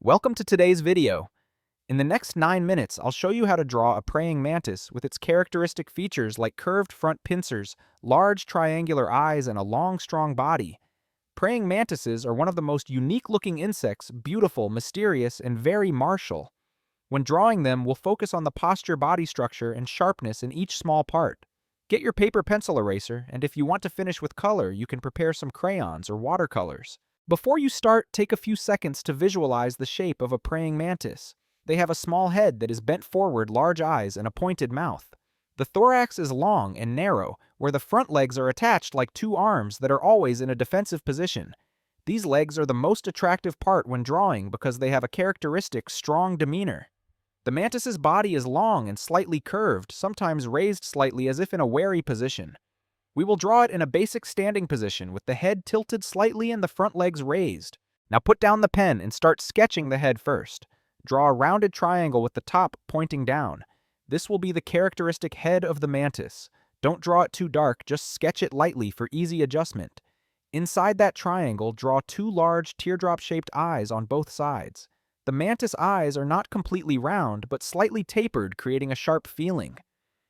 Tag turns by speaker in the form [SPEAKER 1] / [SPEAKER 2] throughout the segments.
[SPEAKER 1] Welcome to today's video. In the next 9 minutes, I'll show you how to draw a praying mantis with its characteristic features like curved front pincers, large triangular eyes, and a long, strong body. Praying mantises are one of the most unique-looking insects, beautiful, mysterious, and very martial. When drawing them, we'll focus on the posture, body structure, and sharpness in each small part. Get your paper pencil eraser, and if you want to finish with color, you can prepare some crayons or watercolors. Before you start, take a few seconds to visualize the shape of a praying mantis. They have a small head that is bent forward, large eyes, and a pointed mouth. The thorax is long and narrow, where the front legs are attached like two arms that are always in a defensive position. These legs are the most attractive part when drawing because they have a characteristic strong demeanor. The mantis's body is long and slightly curved, sometimes raised slightly as if in a wary position. We will draw it in a basic standing position with the head tilted slightly and the front legs raised. Now put down the pen and start sketching the head first. Draw a rounded triangle with the top pointing down. This will be the characteristic head of the mantis. Don't draw it too dark, just sketch it lightly for easy adjustment. Inside that triangle, draw two large teardrop-shaped eyes on both sides. The mantis eyes are not completely round, but slightly tapered, creating a sharp feeling.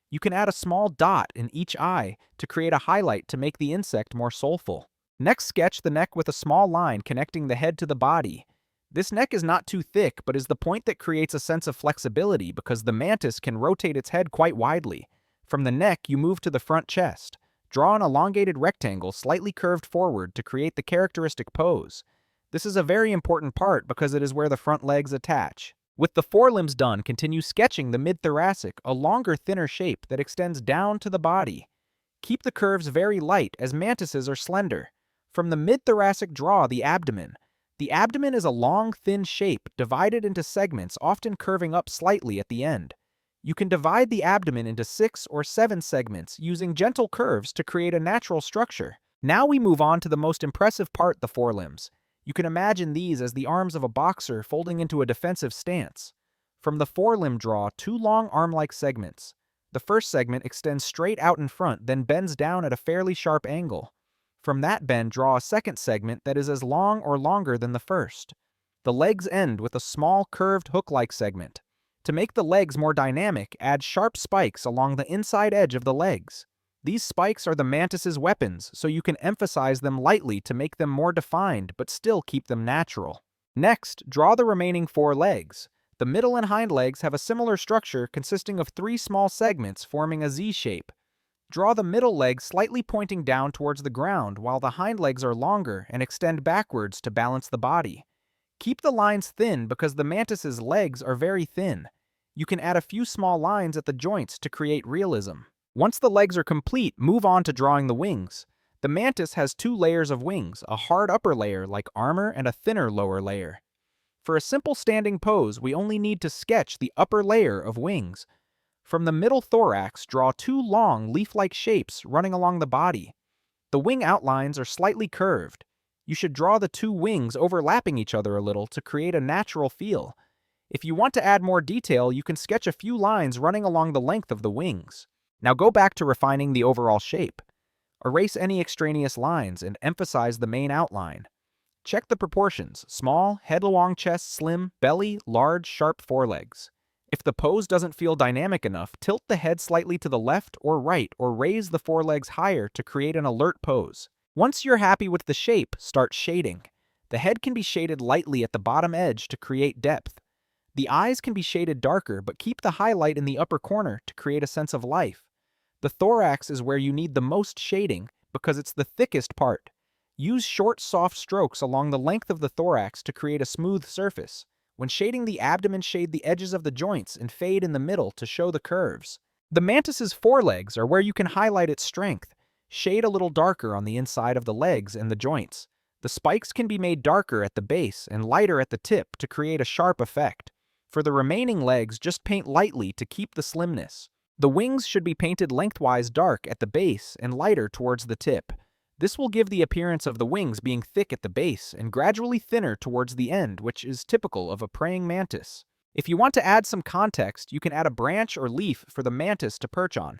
[SPEAKER 1] You can add a small dot in each eye to create a highlight to make the insect more soulful. Next, sketch the neck with a small line connecting the head to the body. This neck is not too thick, but is the point that creates a sense of flexibility because the mantis can rotate its head quite widely. From the neck, you move to the front chest. Draw an elongated rectangle slightly curved forward to create the characteristic pose. This is a very important part because it is where the front legs attach. With the forelimbs done, continue sketching the mid-thoracic, a longer, thinner shape that extends down to the body. Keep the curves very light as mantises are slender. From the mid-thoracic, draw the abdomen. The abdomen is a long, thin shape divided into segments, often curving up slightly at the end. You can divide the abdomen into 6 or 7 segments using gentle curves to create a natural structure. Now we move on to the most impressive part, the forelimbs. You can imagine these as the arms of a boxer folding into a defensive stance. From the forelimb, draw two long arm-like segments. The first segment extends straight out in front, then bends down at a fairly sharp angle. From that bend, draw a second segment that is as long or longer than the first. The legs end with a small curved hook-like segment. To make the legs more dynamic, add sharp spikes along the inside edge of the legs. These spikes are the mantis's weapons, so you can emphasize them lightly to make them more defined but still keep them natural. Next, draw the remaining 4 legs. The middle and hind legs have a similar structure consisting of 3 small segments forming a Z shape. Draw the middle leg slightly pointing down towards the ground while the hind legs are longer and extend backwards to balance the body. Keep the lines thin because the mantis's legs are very thin. You can add a few small lines at the joints to create realism. Once the legs are complete, move on to drawing the wings. The mantis has 2 layers of wings, a hard upper layer like armor and a thinner lower layer. For a simple standing pose, we only need to sketch the upper layer of wings. From the middle thorax, draw 2 long leaf-like shapes running along the body. The wing outlines are slightly curved. You should draw the 2 wings overlapping each other a little to create a natural feel. If you want to add more detail, you can sketch a few lines running along the length of the wings. Now go back to refining the overall shape. Erase any extraneous lines and emphasize the main outline. Check the proportions: small, head-long chest, slim, belly, large, sharp forelegs. If the pose doesn't feel dynamic enough, tilt the head slightly to the left or right or raise the forelegs higher to create an alert pose. Once you're happy with the shape, start shading. The head can be shaded lightly at the bottom edge to create depth. The eyes can be shaded darker, but keep the highlight in the upper corner to create a sense of life. The thorax is where you need the most shading because it's the thickest part. Use short, soft strokes along the length of the thorax to create a smooth surface. When shading the abdomen, shade the edges of the joints and fade in the middle to show the curves. The mantis's forelegs are where you can highlight its strength. Shade a little darker on the inside of the legs and the joints. The spikes can be made darker at the base and lighter at the tip to create a sharp effect. For the remaining legs, just paint lightly to keep the slimness. The wings should be painted lengthwise dark at the base and lighter towards the tip. This will give the appearance of the wings being thick at the base and gradually thinner towards the end, which is typical of a praying mantis. If you want to add some context, you can add a branch or leaf for the mantis to perch on.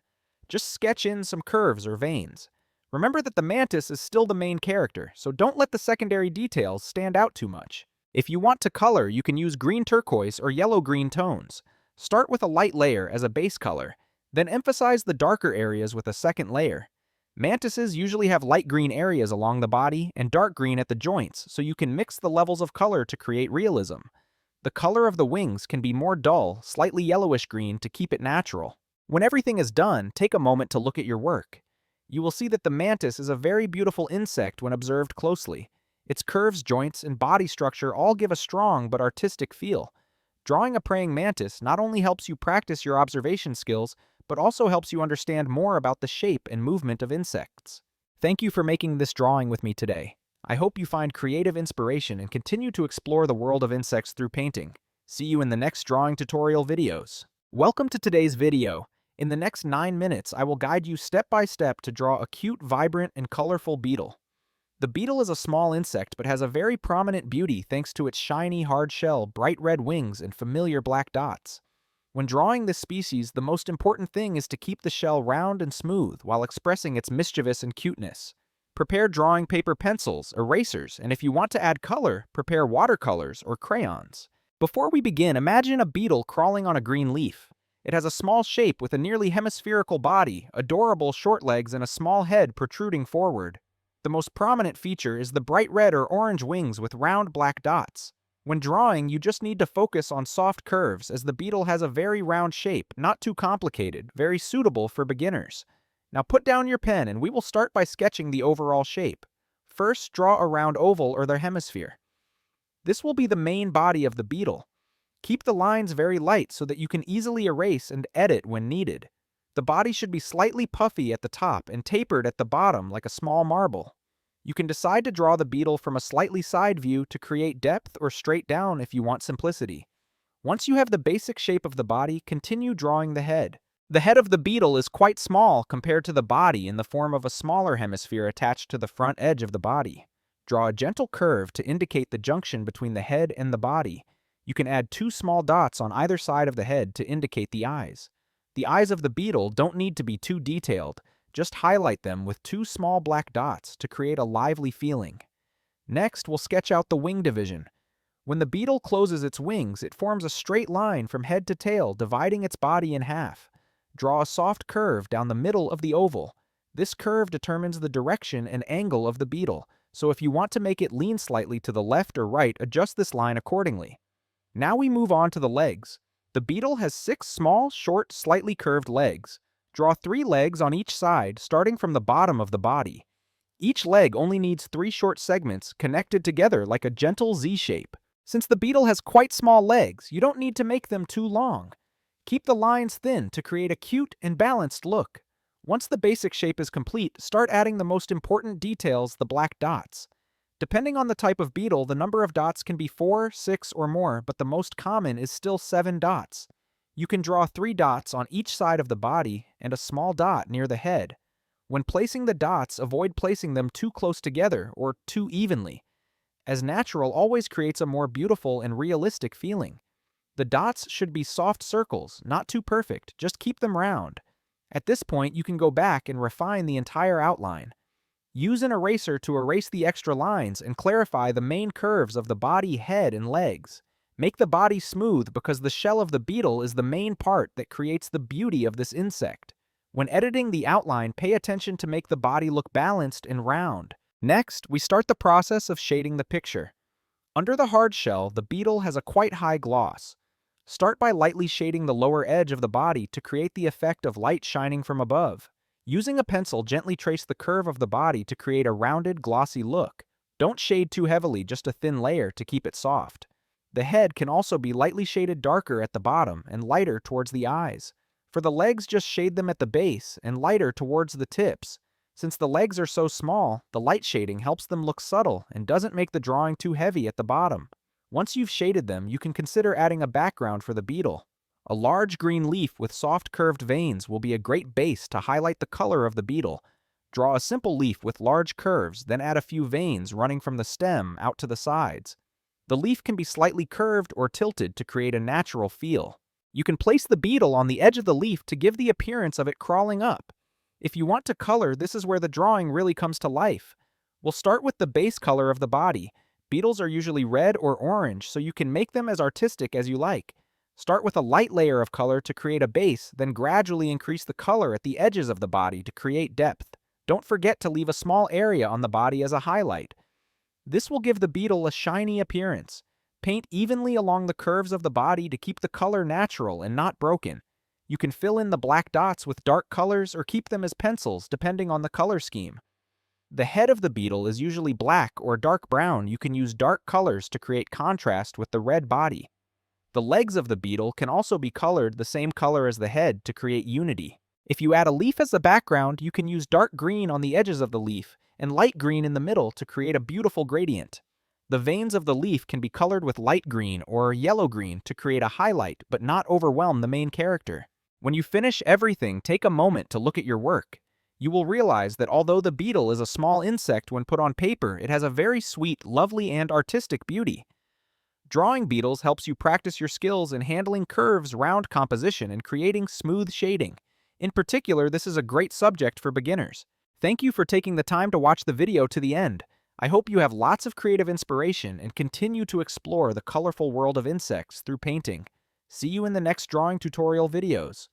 [SPEAKER 1] Just sketch in some curves or veins. Remember that the mantis is still the main character, so don't let the secondary details stand out too much. If you want to color, you can use green turquoise or yellow-green tones. Start with a light layer as a base color, then emphasize the darker areas with a second layer. Mantises usually have light green areas along the body and dark green at the joints, so you can mix the levels of color to create realism. The color of the wings can be more dull, slightly yellowish green to keep it natural. When everything is done, take a moment to look at your work. You will see that the mantis is a very beautiful insect when observed closely. Its curves, joints, and body structure all give a strong but artistic feel. Drawing a praying mantis not only helps you practice your observation skills, but also helps you understand more about the shape and movement of insects. Thank you for making this drawing with me today. I hope you find creative inspiration and continue to explore the world of insects through painting. See you in the next drawing tutorial videos. Welcome to today's video. In the next 9 minutes, I will guide you step by step to draw a cute, vibrant, and colorful beetle. The beetle is a small insect but has a very prominent beauty thanks to its shiny, hard shell, bright red wings, and familiar black dots. When drawing this species, the most important thing is to keep the shell round and smooth while expressing its mischievous and cuteness. Prepare drawing paper pencils, erasers, and if you want to add color, prepare watercolors or crayons. Before we begin, imagine a beetle crawling on a green leaf. It has a small shape with a nearly hemispherical body, adorable short legs, and a small head protruding forward. The most prominent feature is the bright red or orange wings with round black dots. When drawing, you just need to focus on soft curves as the beetle has a very round shape, not too complicated, very suitable for beginners. Now put down your pen and we will start by sketching the overall shape. First, draw a round oval or the hemisphere. This will be the main body of the beetle. Keep the lines very light so that you can easily erase and edit when needed. The body should be slightly puffy at the top and tapered at the bottom like a small marble. You can decide to draw the beetle from a slightly side view to create depth or straight down if you want simplicity. Once you have the basic shape of the body, continue drawing the head. The head of the beetle is quite small compared to the body in the form of a smaller hemisphere attached to the front edge of the body. Draw a gentle curve to indicate the junction between the head and the body. You can add 2 small dots on either side of the head to indicate the eyes. The eyes of the beetle don't need to be too detailed. Just highlight them with 2 small black dots to create a lively feeling. Next, we'll sketch out the wing division. When the beetle closes its wings, it forms a straight line from head to tail, dividing its body in half. Draw a soft curve down the middle of the oval. This curve determines the direction and angle of the beetle, so if you want to make it lean slightly to the left or right, adjust this line accordingly. Now we move on to the legs. The beetle has 6 small, short, slightly curved legs. Draw 3 legs on each side, starting from the bottom of the body. Each leg only needs 3 short segments connected together like a gentle Z shape. Since the beetle has quite small legs, you don't need to make them too long. Keep the lines thin to create a cute and balanced look. Once the basic shape is complete, start adding the most important details, the black dots. Depending on the type of beetle, the number of dots can be 4, 6, or more, but the most common is still 7 dots. You can draw 3 dots on each side of the body and a small dot near the head. When placing the dots, avoid placing them too close together or too evenly, as natural always creates a more beautiful and realistic feeling. The dots should be soft circles, not too perfect, just keep them round. At this point, you can go back and refine the entire outline. Use an eraser to erase the extra lines and clarify the main curves of the body, head, and legs. Make the body smooth because the shell of the beetle is the main part that creates the beauty of this insect. When editing the outline, pay attention to make the body look balanced and round. Next, we start the process of shading the picture. Under the hard shell, the beetle has a quite high gloss. Start by lightly shading the lower edge of the body to create the effect of light shining from above. Using a pencil, gently trace the curve of the body to create a rounded, glossy look. Don't shade too heavily, just a thin layer to keep it soft. The head can also be lightly shaded darker at the bottom and lighter towards the eyes. For the legs, just shade them at the base and lighter towards the tips. Since the legs are so small, the light shading helps them look subtle and doesn't make the drawing too heavy at the bottom. Once you've shaded them, you can consider adding a background for the beetle. A large green leaf with soft curved veins will be a great base to highlight the color of the beetle. Draw a simple leaf with large curves, then add a few veins running from the stem out to the sides. The leaf can be slightly curved or tilted to create a natural feel. You can place the beetle on the edge of the leaf to give the appearance of it crawling up. If you want to color, this is where the drawing really comes to life. We'll start with the base color of the body. Beetles are usually red or orange, so you can make them as artistic as you like. Start with a light layer of color to create a base, then gradually increase the color at the edges of the body to create depth. Don't forget to leave a small area on the body as a highlight. This will give the beetle a shiny appearance. Paint evenly along the curves of the body to keep the color natural and not broken. You can fill in the black dots with dark colors or keep them as pencils, depending on the color scheme. The head of the beetle is usually black or dark brown. You can use dark colors to create contrast with the red body. The legs of the beetle can also be colored the same color as the head to create unity. If you add a leaf as the background, you can use dark green on the edges of the leaf and light green in the middle to create a beautiful gradient. The veins of the leaf can be colored with light green or yellow-green to create a highlight but not overwhelm the main character. When you finish everything, take a moment to look at your work. You will realize that although the beetle is a small insect when put on paper, it has a very sweet, lovely, and artistic beauty. Drawing beetles helps you practice your skills in handling curves, round composition, and creating smooth shading. In particular, this is a great subject for beginners. Thank you for taking the time to watch the video to the end. I hope you have lots of creative inspiration and continue to explore the colorful world of insects through painting. See you in the next drawing tutorial videos.